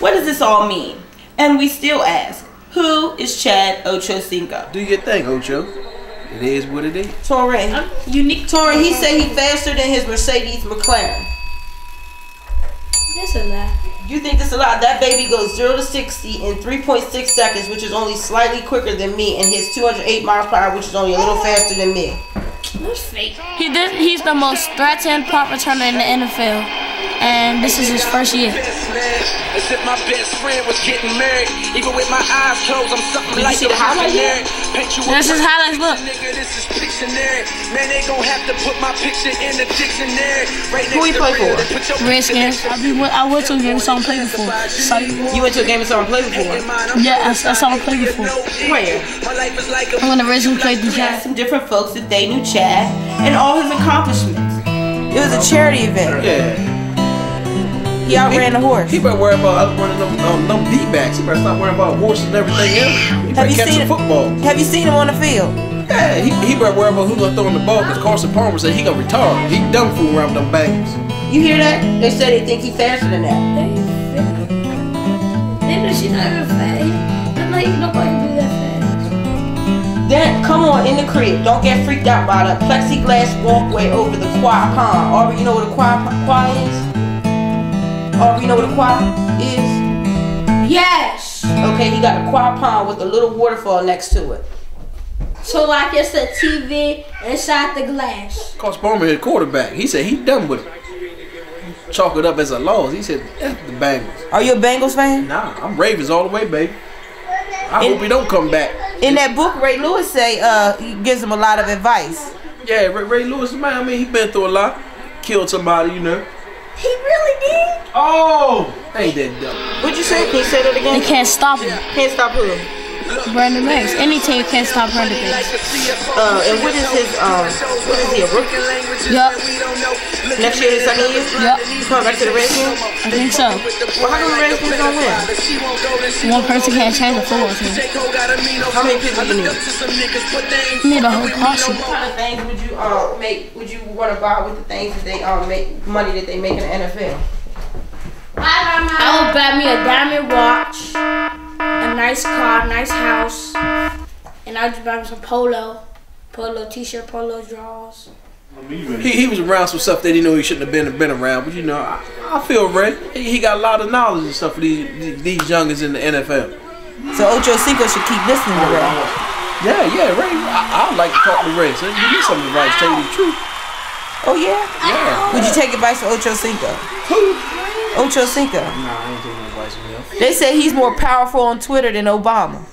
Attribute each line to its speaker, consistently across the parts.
Speaker 1: What does this all mean? And we still ask, who is Chad Ochocinco?
Speaker 2: Do your thing, Ocho. It is what it is.
Speaker 1: Torin,
Speaker 3: unique.
Speaker 1: Torin, he said he faster than his Mercedes McLaren.
Speaker 3: That's a lie.
Speaker 1: You think this a lot? That baby goes 0 to 60 in 3.6 seconds, which is only slightly quicker than me, and hits 208 miles per hour, which is only a little faster than me.
Speaker 3: That's fake. He's the most threatened punt returner in the NFL, and this is his first year.
Speaker 4: As if my best friend was getting married, even with my eyes closed, I'm something like
Speaker 1: the highlights.
Speaker 3: That's his highlights. Look.
Speaker 4: Nigga, this is Pictionary. Man, they gon' have to put my picture in the dictionary. Right
Speaker 1: Who he play for?
Speaker 3: Redskins. I went to a game and saw him play before.
Speaker 1: You went to a game and saw him play before?
Speaker 3: Yeah, I saw him play before.
Speaker 1: Where?
Speaker 3: When the Redskins played the Giants.
Speaker 1: Some different folks that they knew Chad and all his accomplishments. It was a charity event.
Speaker 2: Yeah.
Speaker 1: He outran the horse.
Speaker 2: He better worry about running them beatbacks. He better stop worrying about horses and everything else. He better catch some football.
Speaker 1: Have you seen him on the field?
Speaker 2: Yeah, he better worry about who's gonna throw him the ball, because Carson Palmer said he gonna retire. He done fooling around with them bangers.
Speaker 1: You hear that? They said they think he's faster than that.
Speaker 3: She's not even fast. I'm like, nobody can do that fast.
Speaker 1: Then come on in the crib. Don't get freaked out by the plexiglass walkway over the quad pond. Aubrey, you know what a quad is? Aubrey, you know what a quad is?
Speaker 3: Yes.
Speaker 1: Okay, he got a quad pond with a little waterfall next to it.
Speaker 3: So like it's a TV inside the glass.
Speaker 2: Carson Palmer hit quarterback. He said he done with it. Chalk it up as a loss. He said, F the Bengals.
Speaker 1: Are you a Bengals fan?
Speaker 2: Nah, I'm Ravens all the way, baby. I hope he don't come back.
Speaker 1: In that book, Ray Lewis say he gives him a lot of advice.
Speaker 2: Yeah, Ray Lewis, man, I mean, he been through a lot. Killed somebody, you know.
Speaker 3: He really did?
Speaker 2: Oh! Ain't that dumb.
Speaker 1: What'd you say? Can you say that again?
Speaker 3: They can't stop him.
Speaker 1: Can't stop who?
Speaker 3: Brandon Banks. Any team can't stop Brandon Banks.
Speaker 1: And what is his, what is he, a rookie?
Speaker 3: Yup.
Speaker 1: Next year, his second year?
Speaker 3: Yup.
Speaker 1: He's coming back to the Redskins?
Speaker 3: I think so.
Speaker 1: Well, how come the Redskins don't win?
Speaker 3: One person can't change the football team.
Speaker 1: How many people do you need?
Speaker 3: You need a whole posse.
Speaker 1: What kind of things would you would you want to buy with the things that they make, money that they make in the NFL?
Speaker 3: I would buy me a diamond watch, a nice car, nice house, and I would just buy me some polo t-shirt, polo drawers.
Speaker 2: He was around some stuff that he knew he shouldn't have been around, but you know, I feel Ray. He got a lot of knowledge and stuff for these youngins in the NFL.
Speaker 1: So Ochocinco should keep listening to Ray.
Speaker 2: Yeah, Ray. I like to talk to Ray. So give me some advice, tell you the truth.
Speaker 1: Oh yeah?
Speaker 2: Yeah.
Speaker 1: Would you take advice from Ochocinco?
Speaker 2: Who?
Speaker 1: Ochocinco.
Speaker 2: Nah, I ain't taking no advice from him.
Speaker 1: They say he's more powerful on Twitter than Obama.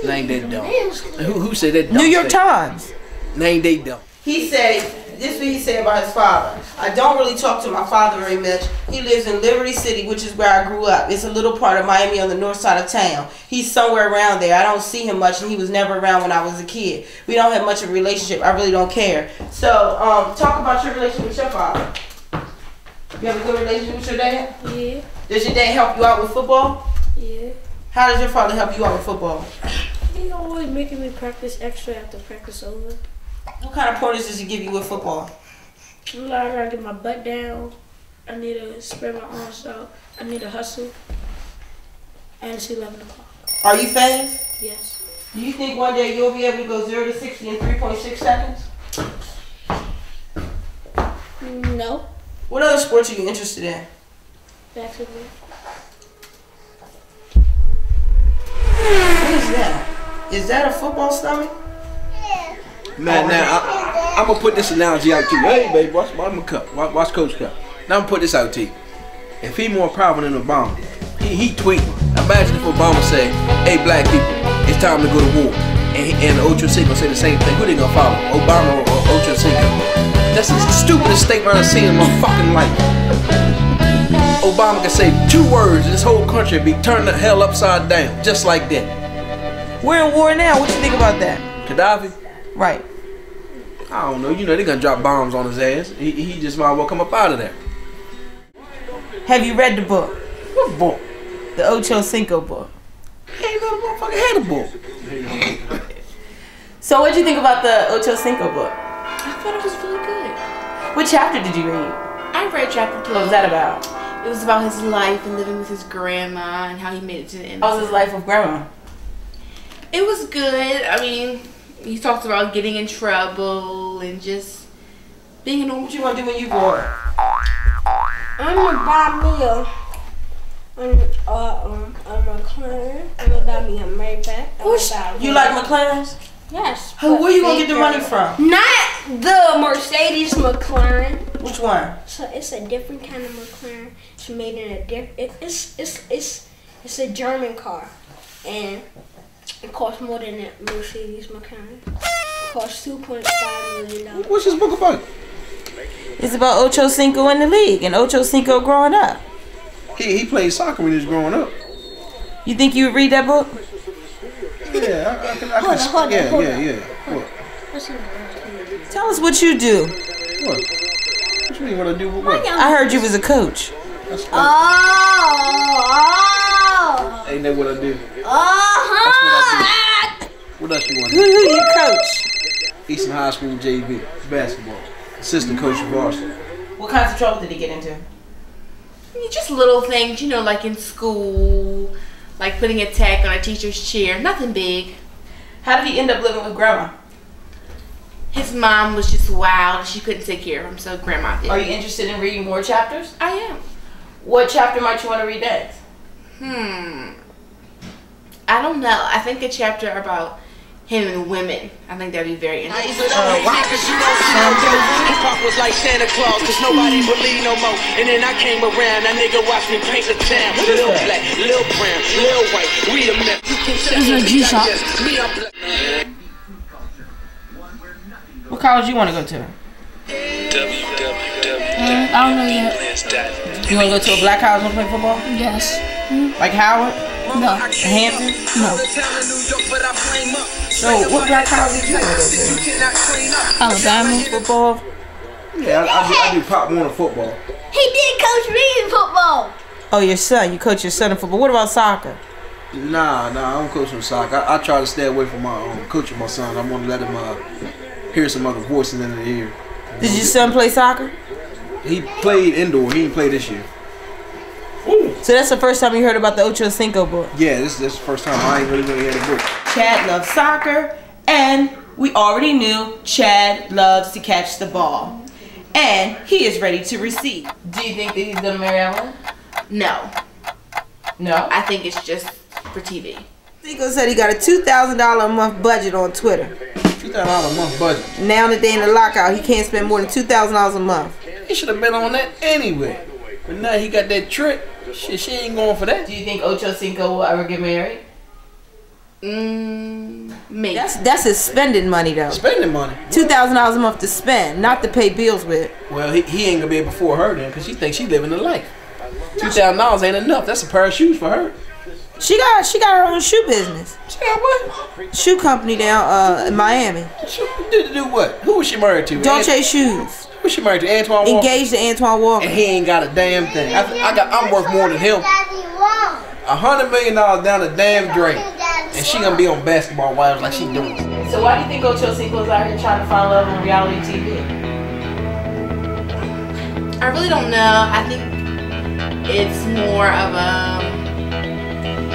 Speaker 2: Ain't that dumb? Who said that dumb?
Speaker 1: New York Times.
Speaker 2: Ain't they dumb?
Speaker 1: He said, this is what he said about his father. I don't really talk to my father very much. He lives in Liberty City, which is where I grew up. It's a little part of Miami on the north side of town. He's somewhere around there. I don't see him much, and he was never around when I was a kid. We don't have much of a relationship. I really don't care. So, talk about your relationship with your father. You have a good relationship with your dad?
Speaker 3: Yeah.
Speaker 1: Does your dad help you out with football?
Speaker 3: Yeah.
Speaker 1: How does your father help you out with football?
Speaker 3: He always making me practice extra after practice over.
Speaker 1: What kind of pointers does he give you with football?
Speaker 3: I gotta get my butt down. I need to spread my arms out. I need to hustle. And it's 11 o'clock.
Speaker 1: Are you fast?
Speaker 3: Yes.
Speaker 1: Do you think one day you'll be able to go 0 to 60 in 3.6 seconds?
Speaker 3: No.
Speaker 1: What other sports are you interested in?
Speaker 3: Basketball.
Speaker 1: What is that? Is that a football stomach?
Speaker 2: Man, now I'm gonna put this analogy out to you. Hey, baby, watch my cup. Watch Coach Cup. Now I'm gonna put this out to you. If he more powerful than Obama, he tweeting. Imagine if Obama said, "Hey, black people, it's time to go to war," and Ochocinco say the same thing. Who they gonna follow? Obama or Ochocinco? That's the stupidest statement I've seen in my fucking life. Obama can say 2 words, and this whole country be turned the hell upside down, just like that.
Speaker 1: We're in war now. What you think about that?
Speaker 2: Gaddafi?
Speaker 1: Right.
Speaker 2: I don't know. You know, they're gonna drop bombs on his ass. He just might well come up out of there.
Speaker 1: Have you read the book?
Speaker 2: What book?
Speaker 1: The Ochocinco book.
Speaker 2: Ain't no motherfucker had a book.
Speaker 1: So what'd you think about the Ochocinco book?
Speaker 5: I thought it was really good.
Speaker 1: What chapter did you read?
Speaker 5: I read chapter 2.
Speaker 1: What was that about?
Speaker 5: It It was about his life and living with his grandma and how he made it to the end.
Speaker 1: How was his life with grandma?
Speaker 5: It was good. I mean, he talked about getting in trouble and just being a normal.
Speaker 1: What you want to do when you grow up?
Speaker 3: I'm gonna buy me a McLaren. I'm gonna buy me a Maybach.
Speaker 1: You like McLarens?
Speaker 3: Yes.
Speaker 1: Where you gonna get the money from?
Speaker 3: Not the Mercedes McLaren.
Speaker 1: Which one?
Speaker 3: So it's a different kind of McLaren. It's made in a different. It's a German car, and it costs more than that Mercedes McLaren. It costs $2.5 million.
Speaker 2: What's this book about?
Speaker 1: It's about Ocho Cinco in the league and Ocho Cinco growing up.
Speaker 2: He played soccer when he was growing up.
Speaker 1: You think you would read that book?
Speaker 2: Yeah, I can.
Speaker 3: Hold on.
Speaker 2: Yeah. What?
Speaker 1: Tell us what you do.
Speaker 2: What? What you mean what I do with what?
Speaker 1: I heard you was a coach.
Speaker 2: Ain't that what I do? What else you want to
Speaker 1: Who
Speaker 2: do?
Speaker 1: you coach?
Speaker 2: Eastern High School JV basketball. Assistant coach of varsity.
Speaker 1: What kinds of trouble did he get into?
Speaker 5: Just little things, you know, like in school, like putting a tack on a teacher's chair. Nothing big.
Speaker 1: How did he end up living with grandma?
Speaker 5: His mom was just wild. She couldn't take care of him, so grandma did.
Speaker 1: Are you interested in reading more chapters?
Speaker 5: I am.
Speaker 1: What chapter might you want to read next?
Speaker 5: I don't know. I think a chapter about him and women. I think that'd be very interesting.
Speaker 4: Pop was like Santa Claus, cause nobody believed no more. And then I came around, that nigga watched me paint the town. Lil' black, lil' brown, lil' white, we a mess.
Speaker 3: This is a G-Shock.
Speaker 1: What college you want to go to?
Speaker 3: I don't know yet.
Speaker 1: You want to go to a black college and play football?
Speaker 3: Yes.
Speaker 1: Like Howard?
Speaker 3: No.
Speaker 1: Hampton?
Speaker 3: No.
Speaker 1: So, what black college did you want to go to?
Speaker 3: Alabama.
Speaker 1: Football?
Speaker 2: Yeah, I do Pop Warner football.
Speaker 3: He did coach me in football.
Speaker 1: Oh, your son. You coach your son in football. What about soccer?
Speaker 2: Nah, I don't coach him soccer. I try to stay away from my coaching my son. I want to let him hear some other voices in the ear.
Speaker 1: Did your son play soccer?
Speaker 2: He played indoor. He didn't play this year.
Speaker 1: So that's the first time you heard about the Ocho Cinco book.
Speaker 2: Yeah, this is the first time I ain't really had a book.
Speaker 1: Chad loves soccer, and we already knew Chad loves to catch the ball. And he is ready to receive. Do you think that he's going to marry Evelyn?
Speaker 5: No.
Speaker 1: No?
Speaker 5: I think it's just for TV.
Speaker 1: Cinco said he got a $2,000 a month budget on Twitter.
Speaker 2: $2,000 a month budget.
Speaker 1: Now that they're in the lockout, he can't spend more than $2,000 a month.
Speaker 2: He should have been on that anyway. But now he got that trick. Shit, she ain't going for that.
Speaker 1: Do you think Ocho Cinco will ever get married?
Speaker 5: Maybe.
Speaker 1: That's his spending money though.
Speaker 2: Spending money.
Speaker 1: $2,000 a month to spend, not to pay bills with.
Speaker 2: Well, he ain't gonna be able to afford her then, cause she thinks she living the life. $2,000 ain't enough. That's a pair of shoes for her.
Speaker 1: She got her own shoe business.
Speaker 2: She got what?
Speaker 1: Shoe company down in Miami.
Speaker 2: To do what? Who was she married to?
Speaker 1: Dolce Shoes.
Speaker 2: Who was she married to? Antoine Walker.
Speaker 1: Engaged to Antoine Walker.
Speaker 2: And he ain't got a damn thing. I'm worth more than him. $100 million down the damn drain, and she gonna be on Basketball Wives like she doing.
Speaker 1: So why do you think Ocho Cinco's out here trying to find love on reality TV?
Speaker 5: I really don't know. I think it's more of a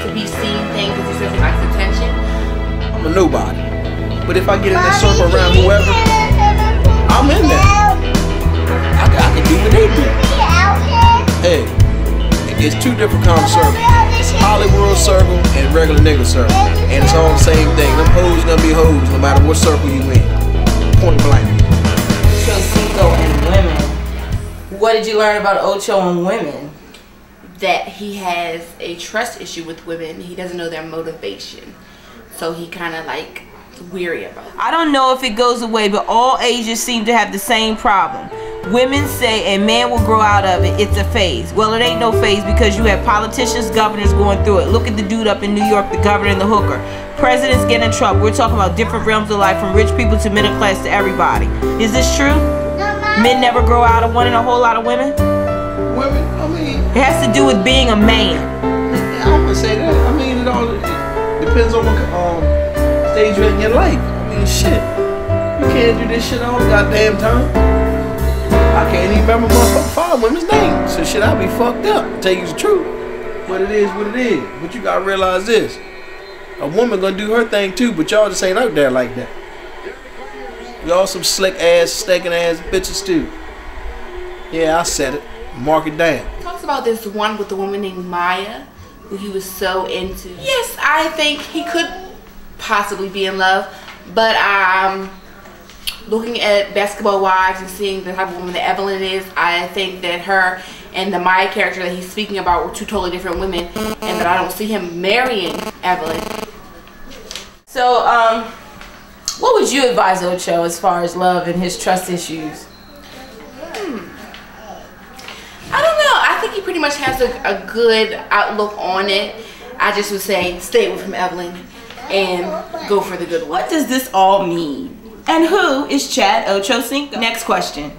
Speaker 5: to be seen thing because he says he likes attention.
Speaker 2: I'm a nobody, but if I get in that circle around whoever, I'm in there. I can do what they do. Hey, it's two different kinds of circles. Hollywood circle and regular nigga circle. And it's all the same thing. Them hoes gonna be hoes no matter what circle you in. Point blank.
Speaker 1: Ocho Cinco and women. What did you learn about Ocho and women?
Speaker 5: That he has a trust issue with women. He doesn't know their motivation. So he kind of like weary about it.
Speaker 1: I don't know if it goes away, but all ages seem to have the same problem. Women say a man will grow out of it. It's a phase. Well, it ain't no phase because you have politicians, governors going through it. Look at the dude up in New York, the governor and the hooker. Presidents get in trouble. We're talking about different realms of life, from rich people to middle class to everybody. Is this true? Men never grow out of wanting a whole lot of women?
Speaker 2: Women, I mean,
Speaker 1: it has to do with being a man.
Speaker 2: I don't want to say that. I mean, it all depends on what stage you're in your life. I mean, shit. You can't do this shit all the goddamn time. I can't even remember motherfucking 5 women's names. So shit, I be fucked up. Tell you the truth. But it is what it is. But you gotta realize this. A woman gonna do her thing too, but y'all just ain't out there like that. Y'all some slick ass, stinking ass bitches too. Yeah, I said it. Mark it down.
Speaker 5: Talks about this one with the woman named Maya, who he was so into. Yes, I think he could possibly be in love, but looking at Basketball Wives and seeing the type of woman that Evelyn is, I think that her and the Maya character that he's speaking about were two totally different women, and that I don't see him marrying Evelyn.
Speaker 1: So, what would you advise Ocho as far as love and his trust issues?
Speaker 5: I don't know. I think he pretty much has a good outlook on it. I just would say stay away from Evelyn and go for the good one.
Speaker 1: What does this all mean? And who is Chad Ochocinco? Next question.